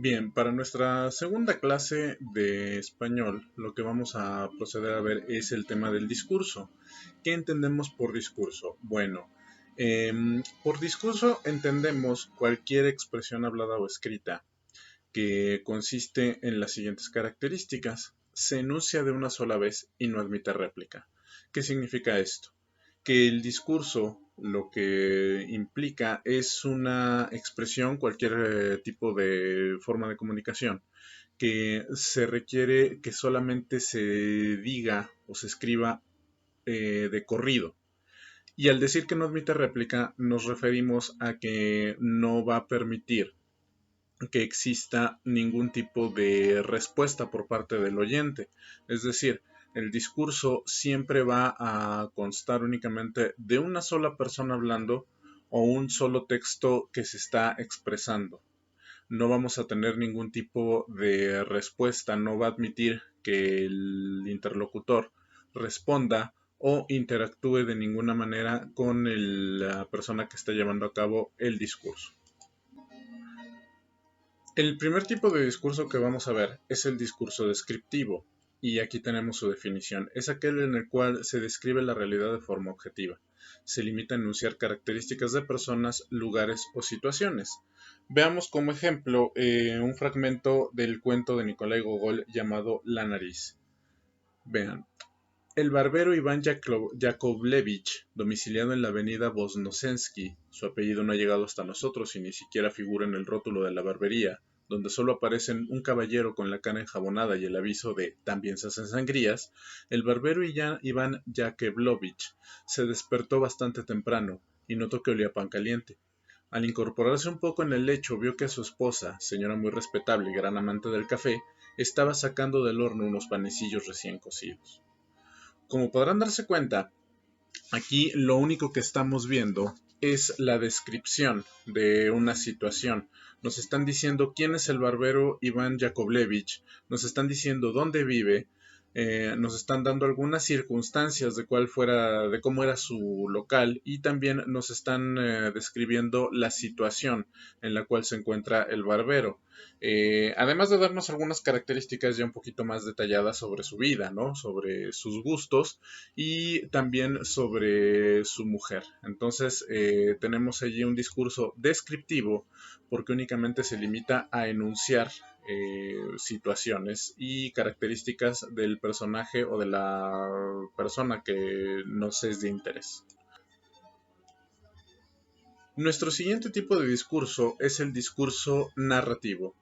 Bien, para nuestra segunda clase de español, lo que vamos a proceder a ver es el tema del discurso. ¿Qué entendemos por discurso? Bueno, por discurso entendemos cualquier expresión hablada o escrita que consiste en las siguientes características. Se enuncia de una sola vez y no admite réplica. ¿Qué significa esto? Que el discurso lo que implica es una expresión, cualquier tipo de forma de comunicación, que se requiere que solamente se diga o se escriba de corrido. Y al decir que no admite réplica, nos referimos a que no va a permitir que exista ningún tipo de respuesta por parte del oyente. Es decir, el discurso siempre va a constar únicamente de una sola persona hablando o un solo texto que se está expresando. No vamos a tener ningún tipo de respuesta, no va a admitir que el interlocutor responda o interactúe de ninguna manera con la persona que está llevando a cabo el discurso. El primer tipo de discurso que vamos a ver es el discurso descriptivo, y aquí tenemos su definición. Es aquel en el cual se describe la realidad de forma objetiva. Se limita a enunciar características de personas, lugares o situaciones. Veamos como ejemplo un fragmento del cuento de Nikolai Gogol llamado La nariz. Vean. El barbero Iván Yakovlevich, domiciliado en la avenida Voznesensky, su apellido no ha llegado hasta nosotros y ni siquiera figura en el rótulo de la barbería, donde solo aparecen un caballero con la cara enjabonada y el aviso de «También se hacen sangrías», el barbero Iván Yakovlevich se despertó bastante temprano y notó que olía a pan caliente. Al incorporarse un poco en el lecho, vio que su esposa, señora muy respetable y gran amante del café, estaba sacando del horno unos panecillos recién cocidos. Como podrán darse cuenta, aquí lo único que estamos viendo es la descripción de una situación. Nos están diciendo quién es el barbero Iván Yakovlevich, nos están diciendo dónde vive, nos están dando algunas circunstancias de cómo era su local, y también nos están describiendo la situación en la cual se encuentra el barbero. Además de darnos algunas características ya un poquito más detalladas sobre su vida, ¿no? Sobre sus gustos y también sobre su mujer. Entonces tenemos allí un discurso descriptivo porque únicamente se limita a enunciar situaciones y características del personaje o de la persona que nos es de interés. Nuestro siguiente tipo de discurso es el discurso narrativo.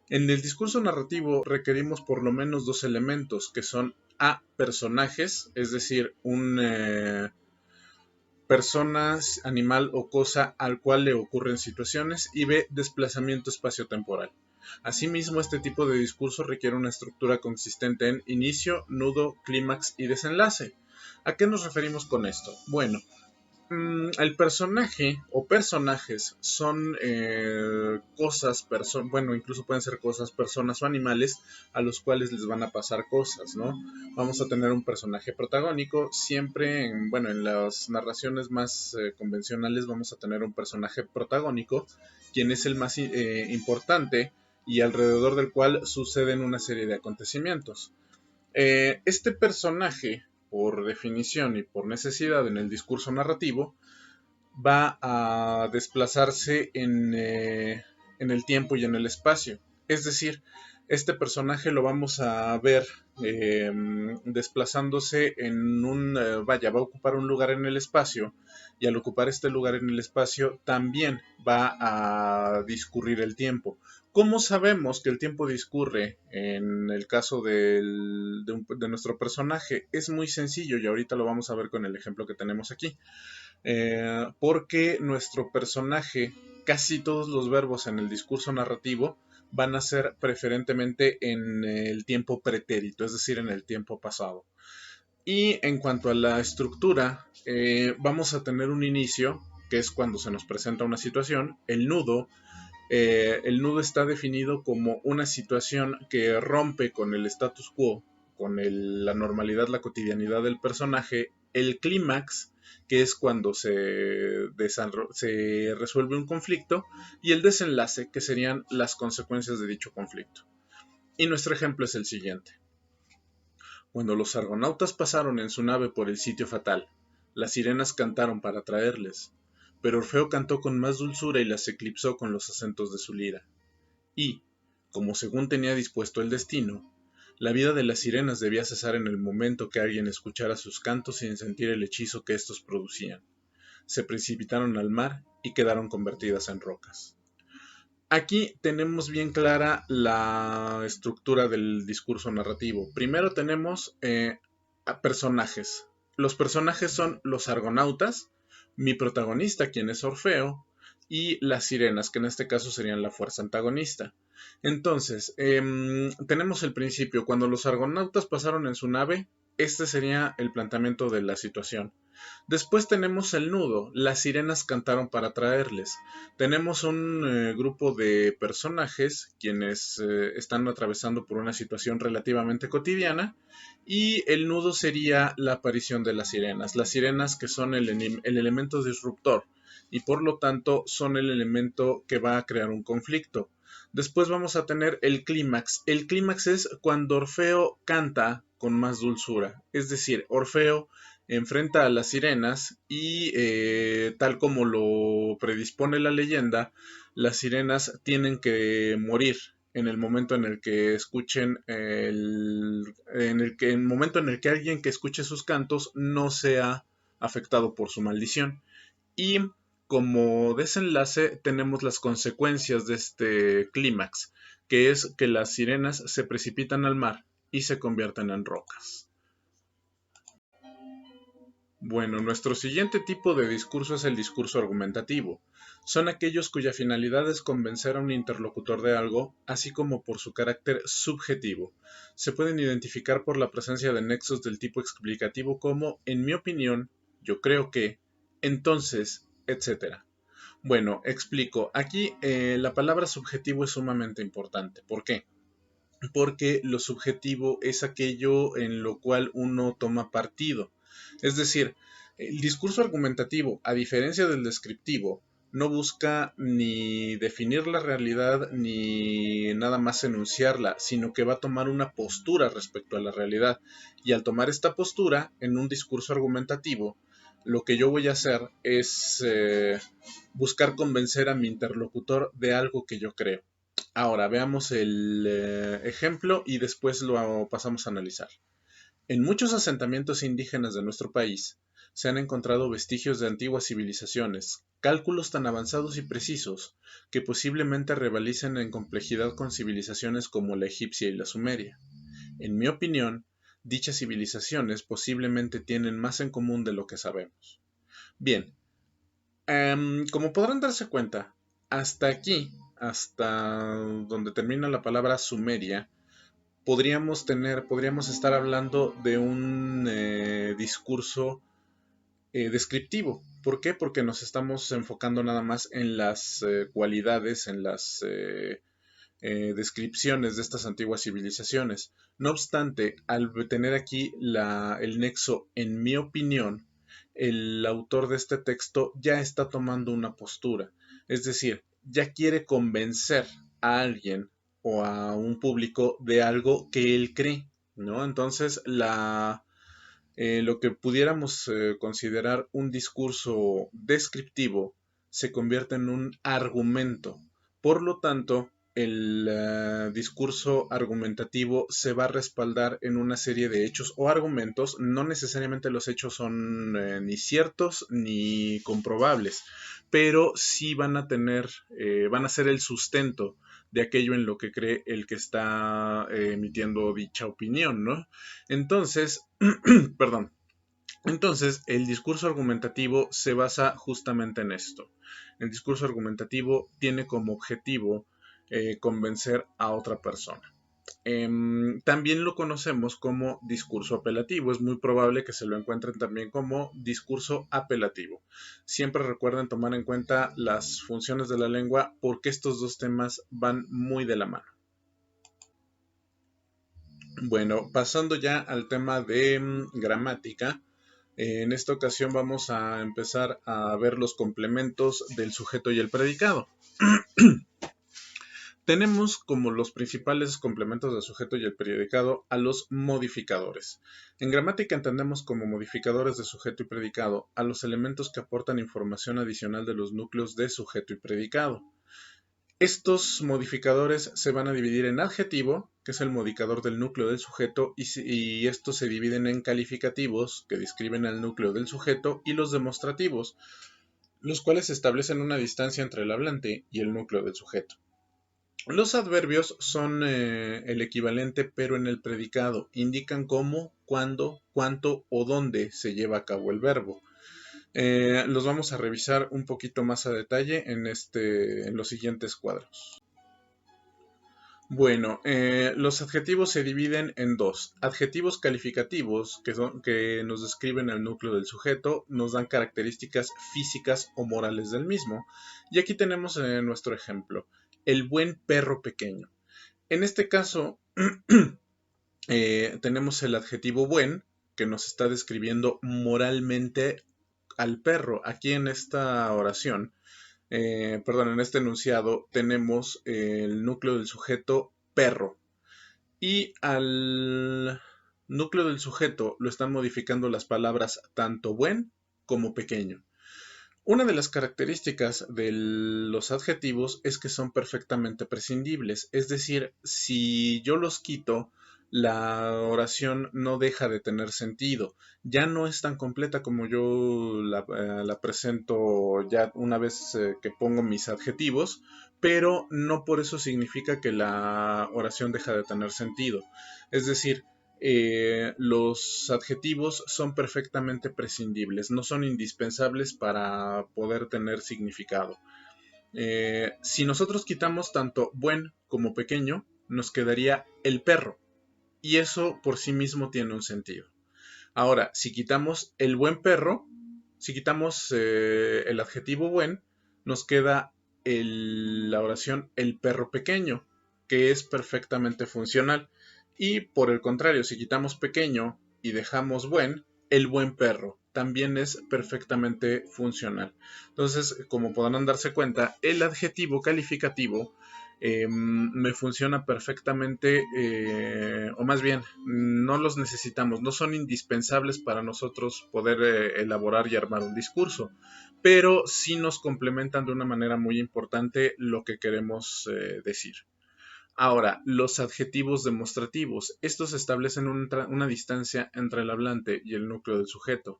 En el discurso narrativo requerimos por lo menos dos elementos, que son A, personajes, es decir, un personas, animal o cosa al cual le ocurren situaciones, y B, desplazamiento espaciotemporal. Asimismo, este tipo de discurso requiere una estructura consistente en inicio, nudo, clímax y desenlace. ¿A qué nos referimos con esto? Bueno, el personaje o personajes son cosas, bueno, incluso pueden ser cosas, personas o animales a los cuales les van a pasar cosas, ¿no? Vamos a tener un personaje protagónico, siempre, bueno, en las narraciones más convencionales vamos a tener un personaje protagónico, quien es el más importante y alrededor del cual suceden una serie de acontecimientos. Este personaje, por definición y por necesidad en el discurso narrativo, va a desplazarse en el tiempo y en el espacio. Es decir, este personaje lo vamos a ver eh, desplazándose en vaya, va a ocupar un lugar en el espacio, y al ocupar este lugar en el espacio también va a discurrir el tiempo. ¿Cómo sabemos que el tiempo discurre en el caso de nuestro personaje? Es muy sencillo y ahorita lo vamos a ver con el ejemplo que tenemos aquí. Porque nuestro personaje, casi todos los verbos en el discurso narrativo van a ser preferentemente en el tiempo pretérito, es decir, en el tiempo pasado. Y en cuanto a la estructura, vamos a tener un inicio, que es cuando se nos presenta una situación, el nudo. El nudo está definido como una situación que rompe con el status quo, con la normalidad, la cotidianidad del personaje. El clímax que es cuando se resuelve un conflicto, y el desenlace, que serían las consecuencias de dicho conflicto. Y nuestro ejemplo es el siguiente. Cuando los argonautas pasaron en su nave por el sitio fatal, las sirenas cantaron para atraerles, pero Orfeo cantó con más dulzura y las eclipsó con los acentos de su lira. Y, como según tenía dispuesto el destino, la vida de las sirenas debía cesar en el momento que alguien escuchara sus cantos sin sentir el hechizo que éstos producían. Se precipitaron al mar y quedaron convertidas en rocas. Aquí tenemos bien clara la estructura del discurso narrativo. Primero tenemos a personajes. Los personajes son los argonautas, mi protagonista, quien es Orfeo, y las sirenas, que en este caso serían la fuerza antagonista. Entonces, tenemos el principio. Cuando los argonautas pasaron en su nave, este sería el planteamiento de la situación. Después tenemos el nudo. Las sirenas cantaron para atraerles. Tenemos un grupo de personajes quienes están atravesando por una situación relativamente cotidiana, y el nudo sería la aparición de las sirenas. Las sirenas, que son el elemento disruptor, y por lo tanto son el elemento que va a crear un conflicto. Después vamos a tener el clímax. El clímax es cuando Orfeo canta con más dulzura. Es decir, Orfeo enfrenta a las sirenas y tal como lo predispone la leyenda, las sirenas tienen que morir en el momento en el que escuchen en el momento en el que alguien que escuche sus cantos no sea afectado por su maldición. Y como desenlace tenemos las consecuencias de este clímax, que es que las sirenas se precipitan al mar y se convierten en rocas. Bueno, nuestro siguiente tipo de discurso es el discurso argumentativo. Son aquellos cuya finalidad es convencer a un interlocutor de algo, así como por su carácter subjetivo. Se pueden identificar por la presencia de nexos del tipo explicativo como, en mi opinión, yo creo que, entonces, etc. Bueno, explico. Aquí la palabra subjetivo es sumamente importante. ¿Por qué? Porque lo subjetivo es aquello en lo cual uno toma partido. Es decir, el discurso argumentativo, a diferencia del descriptivo, no busca ni definir la realidad ni nada más enunciarla, sino que va a tomar una postura respecto a la realidad. Y al tomar esta postura en un discurso argumentativo, lo que yo voy a hacer es buscar convencer a mi interlocutor de algo que yo creo. Ahora veamos el ejemplo y después lo pasamos a analizar. En muchos asentamientos indígenas de nuestro país se han encontrado vestigios de antiguas civilizaciones, cálculos tan avanzados y precisos que posiblemente rivalicen en complejidad con civilizaciones como la egipcia y la sumeria. En mi opinión, dichas civilizaciones posiblemente tienen más en común de lo que sabemos. Bien, como podrán darse cuenta, hasta aquí, hasta donde termina la palabra Sumeria, podríamos estar hablando de un discurso descriptivo. ¿Por qué? Porque nos estamos enfocando nada más en las cualidades, en las descripciones de estas antiguas civilizaciones. No obstante, al tener aquí el nexo, en mi opinión, el autor de este texto ya está tomando una postura. Es decir, ya quiere convencer a alguien o a un público de algo que él cree, ¿no? Entonces, lo que pudiéramos considerar un discurso descriptivo se convierte en un argumento. Por lo tanto, el discurso argumentativo se va a respaldar en una serie de hechos o argumentos. No necesariamente los hechos son ni ciertos ni comprobables, pero sí van a van a ser el sustento de aquello en lo que cree el que está emitiendo dicha opinión, ¿no? Entonces, perdón. Entonces, el discurso argumentativo se basa justamente en esto. El discurso argumentativo tiene como objetivo convencer a otra persona. También lo conocemos como discurso apelativo. Es muy probable que se lo encuentren también como discurso apelativo. Siempre recuerden tomar en cuenta las funciones de la lengua porque estos dos temas van muy de la mano. Bueno, pasando ya al tema de gramática. En esta ocasión vamos a empezar a ver los complementos del sujeto y el predicado. Tenemos como los principales complementos del sujeto y el predicado a los modificadores. En gramática entendemos como modificadores de sujeto y predicado a los elementos que aportan información adicional de los núcleos de sujeto y predicado. Estos modificadores se van a dividir en adjetivo, que es el modificador del núcleo del sujeto, y estos se dividen en calificativos, que describen el núcleo del sujeto, y los demostrativos, los cuales establecen una distancia entre el hablante y el núcleo del sujeto. Los adverbios son el equivalente, pero en el predicado. Indican cómo, cuándo, cuánto o dónde se lleva a cabo el verbo. Los vamos a revisar un poquito más a detalle en los siguientes cuadros. Bueno, los adjetivos se dividen en dos. Adjetivos calificativos, que nos describen el núcleo del sujeto, nos dan características físicas o morales del mismo. Y aquí tenemos nuestro ejemplo, el buen perro pequeño. En este caso, tenemos el adjetivo buen, que nos está describiendo moralmente al perro. Aquí en esta oración, en este enunciado tenemos el núcleo del sujeto perro y al núcleo del sujeto lo están modificando las palabras tanto buen como pequeño. Una de las características de los adjetivos es que son perfectamente prescindibles, es decir, si yo los quito, la oración no deja de tener sentido. Ya no es tan completa como yo la presento ya una vez que pongo mis adjetivos, pero no por eso significa que la oración deja de tener sentido. Es decir, los adjetivos son perfectamente prescindibles, no son indispensables para poder tener significado. Si nosotros quitamos tanto buen como pequeño, nos quedaría el perro, y eso por sí mismo tiene un sentido. Ahora, si quitamos el buen perro, si quitamos el adjetivo buen, nos queda la oración el perro pequeño, que es perfectamente funcional. Y por el contrario, si quitamos pequeño y dejamos buen, el buen perro también es perfectamente funcional. Entonces, como podrán darse cuenta, el adjetivo calificativo me funciona perfectamente, o más bien, no los necesitamos, no son indispensables para nosotros poder elaborar y armar un discurso, pero sí nos complementan de una manera muy importante lo que queremos decir. Ahora, los adjetivos demostrativos. Estos establecen una distancia entre el hablante y el núcleo del sujeto.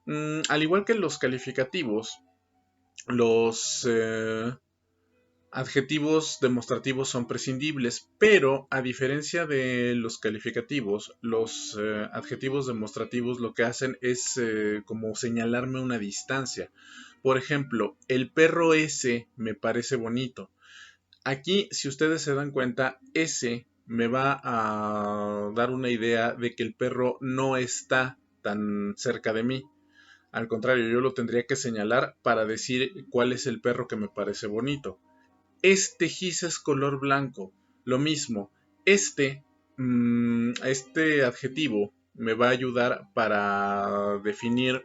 Al igual que los calificativos, los adjetivos demostrativos son prescindibles, pero a diferencia de los calificativos, los adjetivos demostrativos lo que hacen es como señalarme una distancia. Por ejemplo, el perro ese me parece bonito. Aquí, si ustedes se dan cuenta, ese me va a dar una idea de que el perro no está tan cerca de mí. Al contrario, yo lo tendría que señalar para decir cuál es el perro que me parece bonito. Este gis es color blanco. Lo mismo, este adjetivo me va a ayudar para definir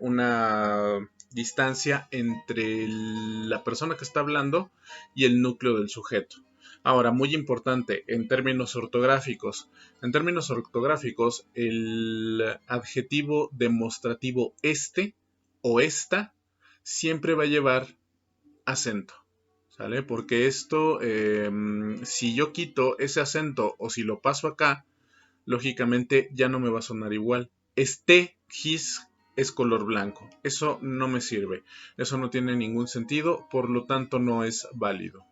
una distancia entre la persona que está hablando y el núcleo del sujeto. Ahora, muy importante, en términos ortográficos. En términos ortográficos, el adjetivo demostrativo este o esta siempre va a llevar acento. ¿Sale? Porque esto, si yo quito ese acento o si lo paso acá, lógicamente ya no me va a sonar igual. Este gis es color blanco. Eso no me sirve. Eso no tiene ningún sentido, por lo tanto no es válido.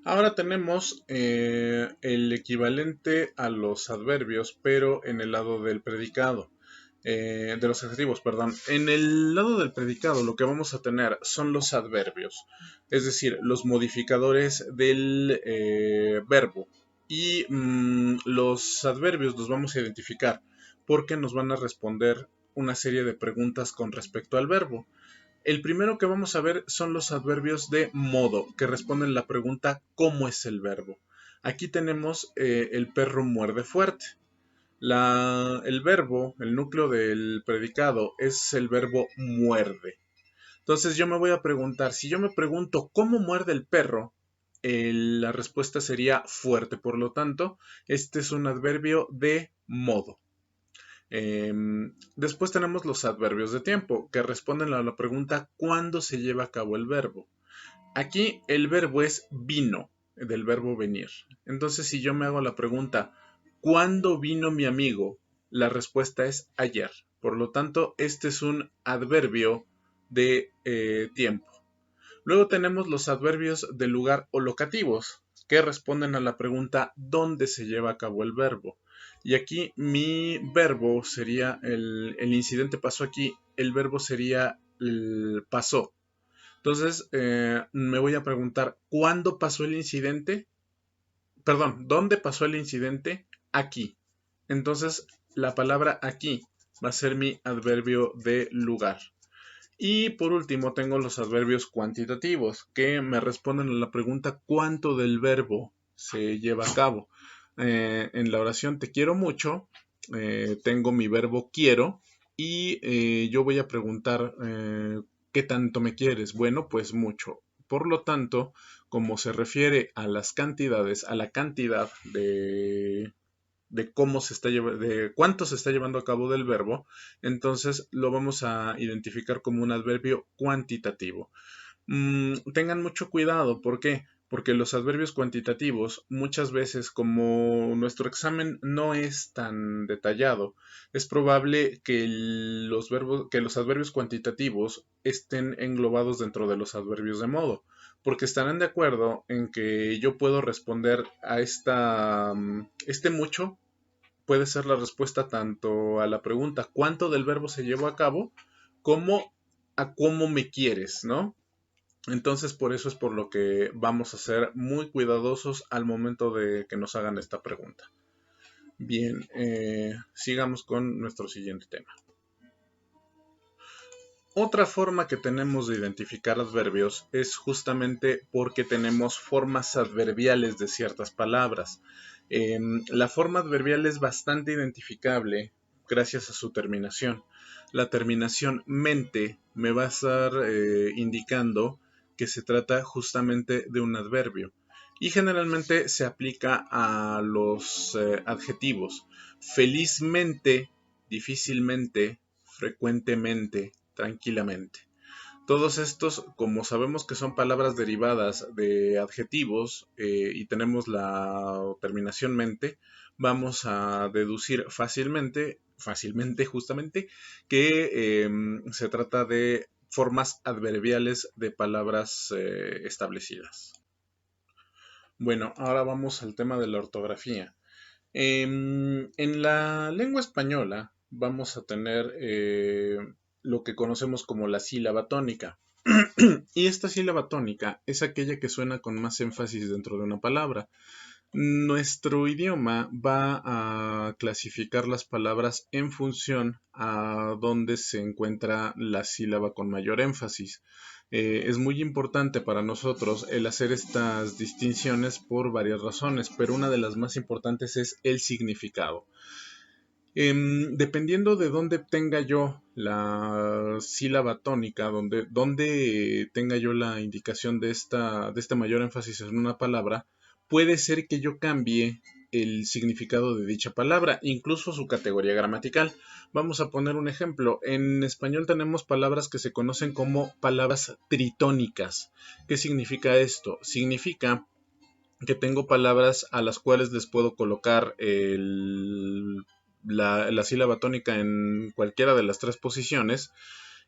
Ahora tenemos el equivalente a los adverbios, pero en el lado del predicado. De los adjetivos, perdón. En el lado del predicado lo que vamos a tener son los adverbios, es decir, los modificadores del verbo. Y los adverbios los vamos a identificar porque nos van a responder una serie de preguntas con respecto al verbo. El primero que vamos a ver son los adverbios de modo, que responden la pregunta ¿cómo es el verbo? Aquí tenemos el perro muerde fuerte. El verbo, el núcleo del predicado es el verbo muerde. Entonces yo me voy a preguntar, si yo me pregunto cómo muerde el perro, la respuesta sería fuerte. Por lo tanto, este es un adverbio de modo. Después tenemos los adverbios de tiempo, que responden a la pregunta ¿cuándo se lleva a cabo el verbo? Aquí el verbo es vino, del verbo venir. Entonces, si yo me hago la pregunta ¿cuándo vino mi amigo? La respuesta es ayer. Por lo tanto, este es un adverbio de tiempo. Luego tenemos los adverbios de lugar o locativos, que responden a la pregunta ¿dónde se lleva a cabo el verbo? Y aquí mi verbo sería, el incidente pasó aquí, el verbo sería el pasó. Entonces, me voy a preguntar, ¿cuándo pasó el incidente? Perdón, ¿dónde pasó el incidente? Aquí. Entonces, la palabra aquí va a ser mi adverbio de lugar. Y por último, tengo los adverbios cuantitativos, que me responden a la pregunta ¿cuánto del verbo se lleva a cabo? En la oración te quiero mucho, tengo mi verbo quiero y yo voy a preguntar ¿qué tanto me quieres? Bueno, pues mucho. Por lo tanto, como se refiere a las cantidades, a la cantidad de cómo se está de cuánto se está llevando a cabo del verbo, entonces lo vamos a identificar como un adverbio cuantitativo. Tengan mucho cuidado, ¿por qué? Porque los adverbios cuantitativos, muchas veces, como nuestro examen no es tan detallado, es probable que que los adverbios cuantitativos estén englobados dentro de los adverbios de modo, porque estarán de acuerdo en que yo puedo responder a este mucho puede ser la respuesta tanto a la pregunta ¿cuánto del verbo se llevó a cabo? Como a cómo me quieres, ¿no? Entonces por eso es por lo que vamos a ser muy cuidadosos al momento de que nos hagan esta pregunta. Bien, sigamos con nuestro siguiente tema. Otra forma que tenemos de identificar adverbios es justamente porque tenemos formas adverbiales de ciertas palabras. La forma adverbial es bastante identificable gracias a su terminación. La terminación mente me va a estar indicando que se trata justamente de un adverbio y generalmente se aplica a los adjetivos. Felizmente, difícilmente, frecuentemente, tranquilamente. Todos estos, como sabemos que son palabras derivadas de adjetivos y tenemos la terminación mente, vamos a deducir fácilmente justamente, que se trata de formas adverbiales de palabras establecidas. Bueno, ahora vamos al tema de la ortografía. En la lengua española vamos a tener lo que conocemos como la sílaba tónica. Y esta sílaba tónica es aquella que suena con más énfasis dentro de una palabra. Nuestro idioma va a clasificar las palabras en función a dónde se encuentra la sílaba con mayor énfasis. Es muy importante para nosotros el hacer estas distinciones por varias razones, pero una de las más importantes es el significado. Dependiendo de dónde tenga yo la sílaba tónica, donde tenga yo la indicación de este mayor énfasis en una palabra, puede ser que yo cambie el significado de dicha palabra, incluso su categoría gramatical. Vamos a poner un ejemplo. En español tenemos palabras que se conocen como palabras tritónicas. ¿Qué significa esto? Significa que tengo palabras a las cuales les puedo colocar la sílaba tónica en cualquiera de las tres posiciones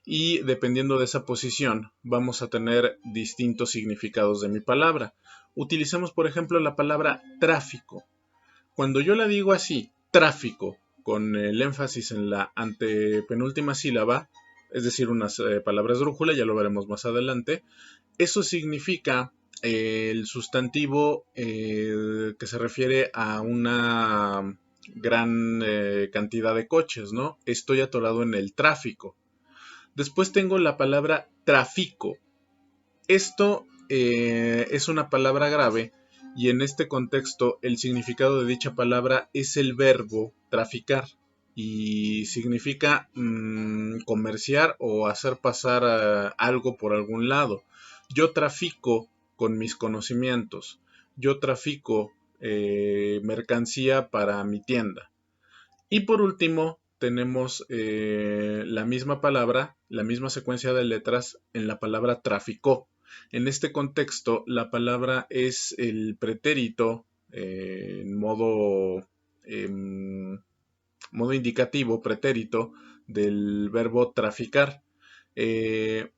y dependiendo de esa posición vamos a tener distintos significados de mi palabra. Utilicemos por ejemplo la palabra tráfico. Cuando yo la digo así, tráfico, con el énfasis en la antepenúltima sílaba, es decir, unas palabras drújula, ya lo veremos más adelante, eso significa el sustantivo que se refiere a una gran cantidad de coches, ¿no? Estoy atorado en el tráfico. Después tengo la palabra tráfico. Esto es una palabra grave y en este contexto el significado de dicha palabra es el verbo traficar y significa comerciar o hacer pasar algo por algún lado. Yo trafico con mis conocimientos, yo trafico mercancía para mi tienda. Y por último, tenemos la misma palabra, la misma secuencia de letras en la palabra traficó. En este contexto, la palabra es el pretérito en modo indicativo, pretérito, del verbo traficar. Eh,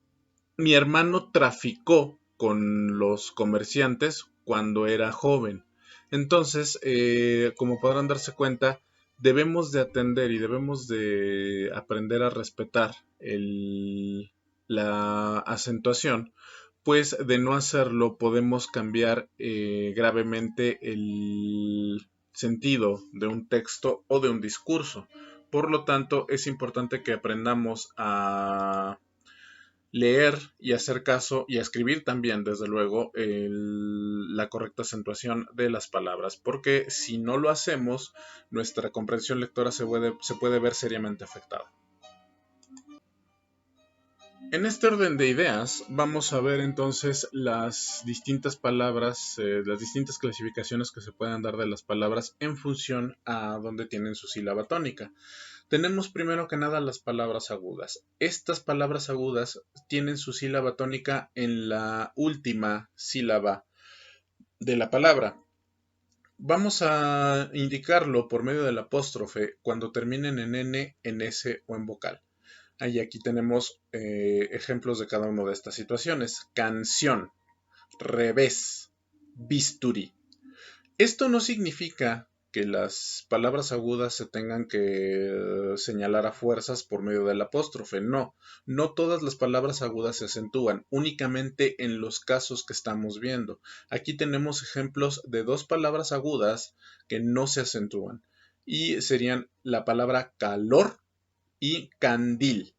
Mi hermano traficó con los comerciantes cuando era joven. Entonces, como podrán darse cuenta, debemos de atender y debemos de aprender a respetar la acentuación, pues de no hacerlo podemos cambiar gravemente el sentido de un texto o de un discurso. Por lo tanto, es importante que aprendamos a leer y hacer caso y a escribir también, desde luego, la correcta acentuación de las palabras, porque si no lo hacemos, nuestra comprensión lectora se puede ver seriamente afectada. En este orden de ideas, vamos a ver entonces las distintas palabras, las distintas clasificaciones que se pueden dar de las palabras en función a dónde tienen su sílaba tónica. Tenemos primero que nada las palabras agudas. Estas palabras agudas tienen su sílaba tónica en la última sílaba de la palabra. Vamos a indicarlo por medio del apóstrofe cuando terminen en N, en S o en vocal. Ahí aquí tenemos ejemplos de cada una de estas situaciones. Canción, revés, bisturí. Esto no significa que las palabras agudas se tengan que señalar a fuerzas por medio del apóstrofe. No, no todas las palabras agudas se acentúan, únicamente en los casos que estamos viendo. Aquí tenemos ejemplos de dos palabras agudas que no se acentúan y serían la palabra calor y candil.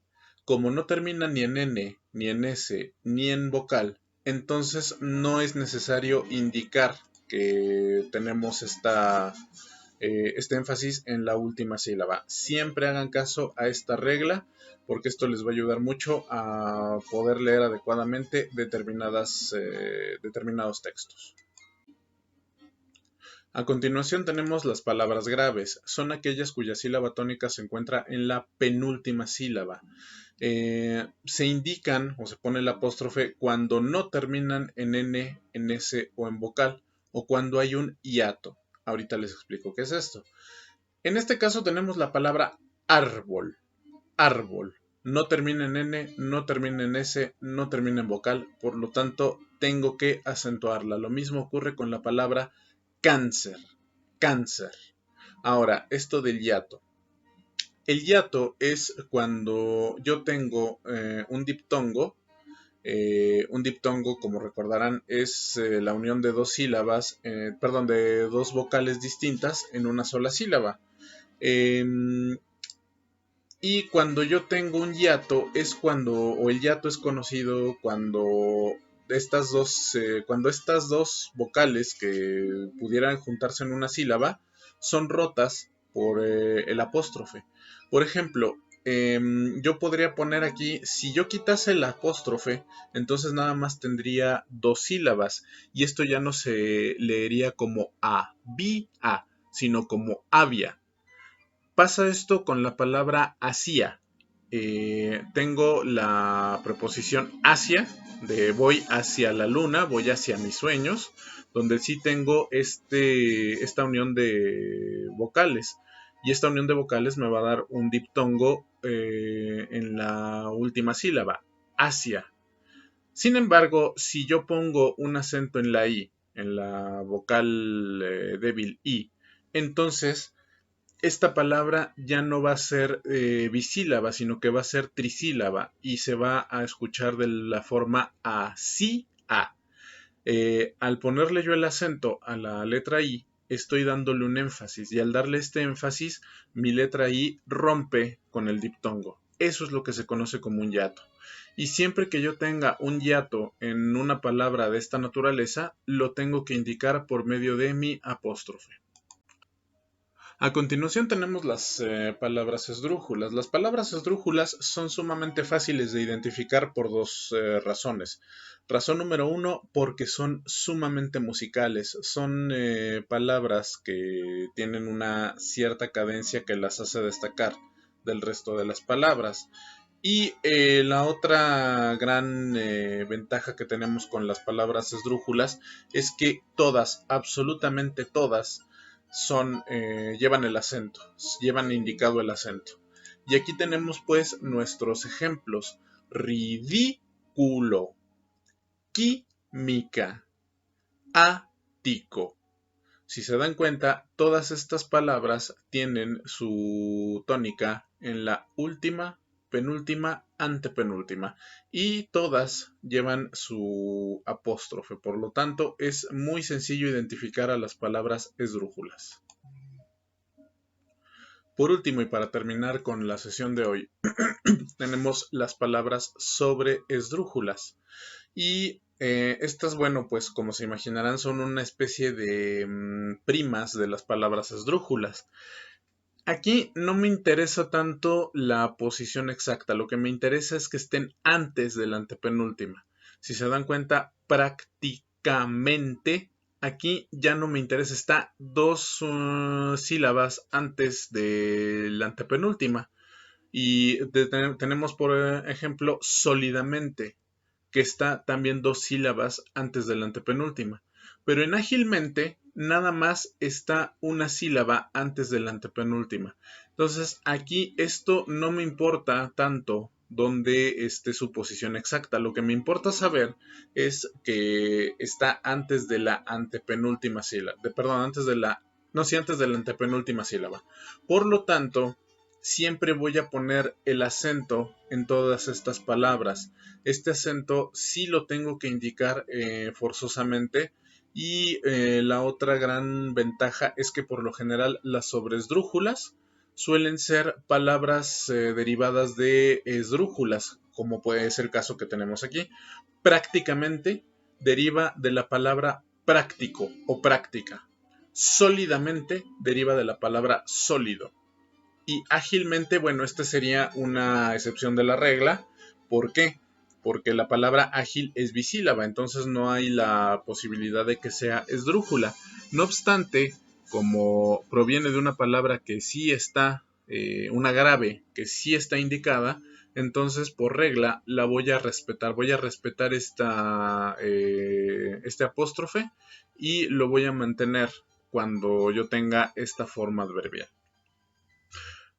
Como no termina ni en N, ni en S, ni en vocal, entonces no es necesario indicar que tenemos este énfasis en la última sílaba. Siempre hagan caso a esta regla porque esto les va a ayudar mucho a poder leer adecuadamente determinados textos. A continuación tenemos las palabras graves. Son aquellas cuya sílaba tónica se encuentra en la penúltima sílaba. Se indican o se pone el apóstrofe cuando no terminan en N, en S o en vocal, o cuando hay un hiato. Ahorita les explico qué es esto. En este caso tenemos la palabra árbol. Árbol. No termina en N, no termina en S, no termina en vocal, por lo tanto tengo que acentuarla. Lo mismo ocurre con la palabra cáncer. Cáncer. Ahora, esto del hiato. El hiato es cuando yo tengo un diptongo. Un diptongo, como recordarán, es la unión de dos sílabas, perdón, de dos vocales distintas en una sola sílaba. Y cuando yo tengo un hiato es o el hiato es conocido cuando cuando estas dos vocales que pudieran juntarse en una sílaba son rotas por el apóstrofe. Por ejemplo, yo podría poner aquí, si yo quitase el apóstrofe, entonces nada más tendría dos sílabas y esto ya no se leería como había, sino como había. Pasa esto con la palabra hacia. Tengo la preposición hacia, de voy hacia la luna, voy hacia mis sueños, donde sí tengo esta unión de vocales. Y esta unión de vocales me va a dar un diptongo en la última sílaba, hacia. Sin embargo, si yo pongo un acento en la I, en la vocal débil I, entonces esta palabra ya no va a ser bisílaba, sino que va a ser trisílaba y se va a escuchar de la forma así a. Al ponerle yo el acento a la letra I, estoy dándole un énfasis y al darle este énfasis, mi letra I rompe con el diptongo. Eso es lo que se conoce como un hiato. Y siempre que yo tenga un hiato en una palabra de esta naturaleza, lo tengo que indicar por medio de mi apóstrofe. A continuación tenemos las palabras esdrújulas. Las palabras esdrújulas son sumamente fáciles de identificar por dos razones. Razón número uno, porque son sumamente musicales. Son palabras que tienen una cierta cadencia que las hace destacar del resto de las palabras. Y la otra gran ventaja que tenemos con las palabras esdrújulas es que todas, absolutamente todas, llevan el acento, llevan indicado el acento. Y aquí tenemos pues nuestros ejemplos: ridículo, química, ático. Si se dan cuenta, todas estas palabras tienen su tónica en la última, penúltima, antepenúltima, y todas llevan su apóstrofe. Por lo tanto, es muy sencillo identificar a las palabras esdrújulas. Por último, y para terminar con la sesión de hoy, tenemos las palabras sobreesdrújulas. Y estas, bueno, pues como se imaginarán, son una especie de primas de las palabras esdrújulas. Aquí no me interesa tanto la posición exacta, lo que me interesa es que estén antes de la antepenúltima. Si se dan cuenta, prácticamente aquí ya no me interesa, está dos sílabas antes de la antepenúltima. Y tenemos por ejemplo sólidamente, que está también dos sílabas antes de la antepenúltima. Pero en ágilmente nada más está una sílaba antes de la antepenúltima. Entonces aquí esto no me importa tanto dónde esté su posición exacta. Lo que me importa saber es que está antes de la antepenúltima sílaba. Antes de la antepenúltima sílaba. Por lo tanto, siempre voy a poner el acento en todas estas palabras. Este acento sí lo tengo que indicar forzosamente. Y la otra gran ventaja es que por lo general las sobresdrújulas suelen ser palabras derivadas de esdrújulas, como puede ser el caso que tenemos aquí. Prácticamente deriva de la palabra práctico o práctica. Sólidamente deriva de la palabra sólido. Y ágilmente, bueno, esta sería una excepción de la regla. ¿Por qué? Porque la palabra ágil es bisílaba, entonces no hay la posibilidad de que sea esdrújula. No obstante, como proviene de una palabra que sí está, una grave, que sí está indicada, entonces por regla la voy a respetar. Voy a respetar este apóstrofe y lo voy a mantener cuando yo tenga esta forma adverbial.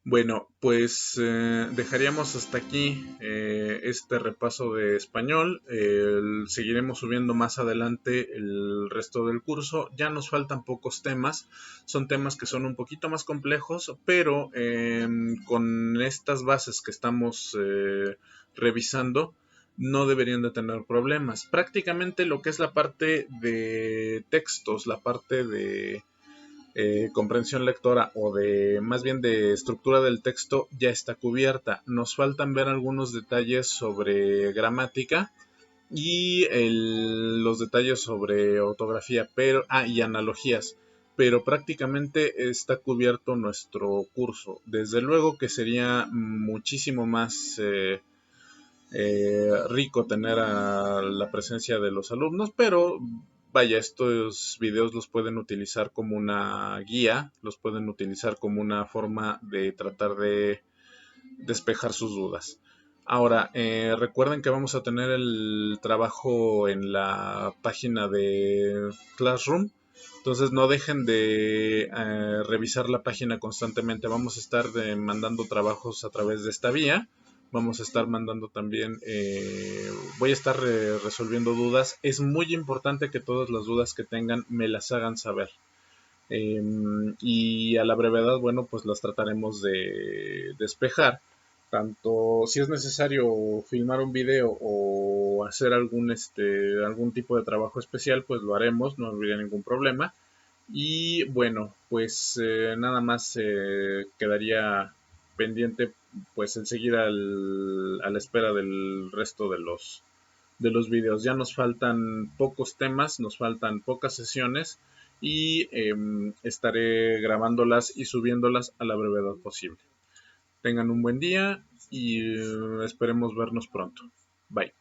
Bueno, pues dejaríamos hasta aquí este repaso de español. Seguiremos subiendo más adelante el resto del curso. Ya nos faltan pocos temas. Son temas que son un poquito más complejos, pero con estas bases que estamos revisando, no deberían de tener problemas. Prácticamente lo que es la parte de textos, la parte de comprensión lectora o de más bien de estructura del texto ya está cubierta. Nos faltan ver algunos detalles sobre gramática y los detalles sobre ortografía y analogías, pero prácticamente está cubierto nuestro curso. Desde luego que sería muchísimo más rico tener a la presencia de los alumnos, pero vaya, estos videos los pueden utilizar como una guía, los pueden utilizar como una forma de tratar de despejar sus dudas. Ahora, recuerden que vamos a tener el trabajo en la página de Classroom, entonces no dejen de revisar la página constantemente. Vamos a estar mandando trabajos a través de esta vía. Vamos a estar mandando también, voy a estar resolviendo dudas. Es muy importante que todas las dudas que tengan me las hagan saber. Y a la brevedad, bueno, pues las trataremos de despejar. Tanto si es necesario filmar un video o hacer algún tipo de trabajo especial, pues lo haremos, no habría ningún problema. Y bueno, pues nada más quedaría pendiente pues en seguir a la espera del resto de los videos. Ya nos faltan pocos temas, nos faltan pocas sesiones y estaré grabándolas y subiéndolas a la brevedad posible. Tengan un buen día y esperemos vernos pronto. Bye.